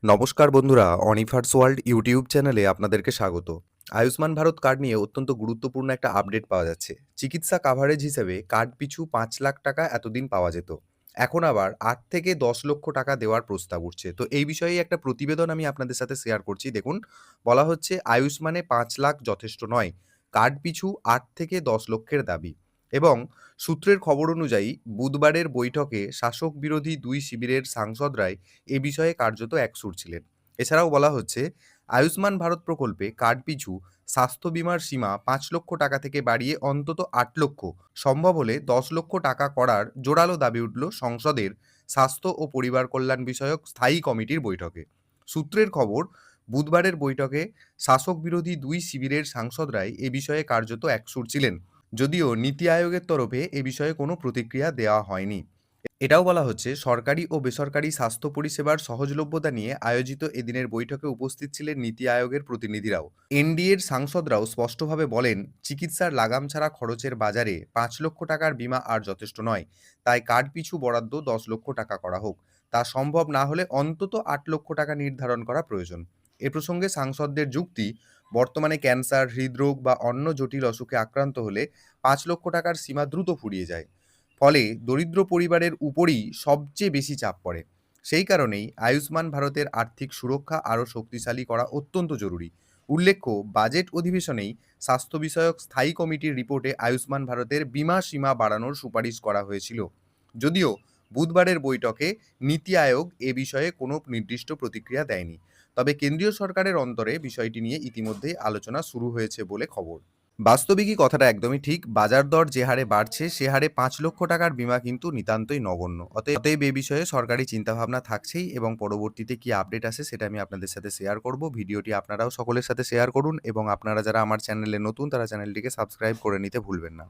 নমস্কার বন্ধুরা, অনিভার্স world YouTube চ্যানেলে আপনাদেরকে স্বাগত। আয়ুষ্মান ভারত কার্ড নিয়ে অত্যন্ত গুরুত্বপূর্ণ একটা আপডেট পাওয়া যাচ্ছে। চিকিৎসা কাভারেজ হিসেবে কার্ড পিছু ৫,০০,০০০ টাকা এতদিন পাওয়া যেত। এখন আবার ৮ থেকে ১০ লক্ষ টাকা দেওয়ার প্রস্তাব উঠছে। তো এই বিষয়ে একটা প্রতিবেদন আমি আপনাদের সাথে শেয়ার করছি। দেখুন, বলা হচ্ছে আয়ুষ্মানে ৫,০০,০০০ যথেষ্ট নয়। কার্ড পিছু ৮ থেকে ১০ লক্ষের দাবি। এবং সূত্রের খবর অনুযায়ী বুধবারের বৈঠকে শাসক বিরোধী ২ শিবিরের সাংসদরাই এ বিষয়ে কার্যত একসুর ছিলেন। এছাড়াও বলা হচ্ছে আয়ুষ্মান ভারত প্রকল্পে কার্ড পিছু স্বাস্থ্য বীমার সীমা ৫ লক্ষ টাকা থেকে বাড়িয়ে অন্তত ৮ লক্ষ, সম্ভব হলে ১০ লক্ষ টাকা করার জোরালো দাবি উঠল সংসদের স্বাস্থ্য ও পরিবার কল্যাণ বিষয়ক স্থায়ী কমিটির বৈঠকে। সূত্রের খবর, বুধবারের বৈঠকে শাসক বিরোধী ২ শিবিরের সাংসদরাই এ বিষয়ে কার্যত একসুর ছিলেন, যদিও নীতি আয়োগের তরফে এ বিষয়ে কোনো প্রতিক্রিয়া দেওয়া হয়নি। এটাও বলা হচ্ছে সরকারি ও বেসরকারি স্বাস্থ্য পরিষেবার সহজলভ্যতা নিয়ে আয়োজিত এদিনের বৈঠকে উপস্থিত ছিলেন নীতি আয়োগের প্রতিনিধিরাও। এনডিএর সাংসদরাও স্পষ্টভাবে বলেন, চিকিৎসার লাগাম ছাড়া খরচের বাজারে ৫ লক্ষ টাকার বীমা আর যথেষ্ট নয়। তাই কার্ড পিছু বরাদ্দ ১০ লক্ষ টাকা করা হোক। তা সম্ভব না হলে অন্তত ৮ লক্ষ টাকা নির্ধারণ করা প্রয়োজন। এ প্রসঙ্গে সাংসদদের যুক্তি, বর্তমানে ক্যান্সার, হৃদরোগ বা অন্য জটিল অসুখে আক্রান্ত হলে ৫ লক্ষ টাকার সীমা দ্রুত ফুরিয়ে যায়। ফলে দরিদ্র পরিবারের উপরই সবচেয়ে বেশি চাপ পড়ে। সেই কারণেই আয়ুষ্মান ভারতের আর্থিক সুরক্ষা আরও শক্তিশালী করা অত্যন্ত জরুরি। উল্লেখ্য, বাজেট অধিবেশনেই স্বাস্থ্য বিষয়ক স্থায়ী কমিটির রিপোর্টে আয়ুষ্মান ভারতের বীমা সীমা বাড়ানোর সুপারিশ করা হয়েছিল। যদিও বুধবারের বৈঠকে নীতি আয়োগ এ বিষয়ে কোনো নির্দিষ্ট প্রতিক্রিয়া দেয়নি। তবে কেন্দ্রীয় সরকারের অন্তরে বিষয়টি নিয়ে ইতিমধ্যেই আলোচনা শুরু হয়েছে বলে খবর। বাস্তবিকই কথাটা একদমই ঠিক। বাজার দর যে হারে বাড়ছে সে হারে ৫ লক্ষ টাকার বীমা কিন্তু নিতান্তই নগণ্য। অতএব এ বিষয়ে সরকারি চিন্তাভাবনা থাকছেই এবং পরবর্তীতে কি আপডেট আসে সেটা আমি আপনাদের সাথে শেয়ার করব। ভিডিওটি আপনারাও সকলের সাথে শেয়ার করুন এবং আপনারা যারা আমার চ্যানেলে নতুন তারা চ্যানেলটিকে সাবস্ক্রাইব করে নিতে ভুলবেন না।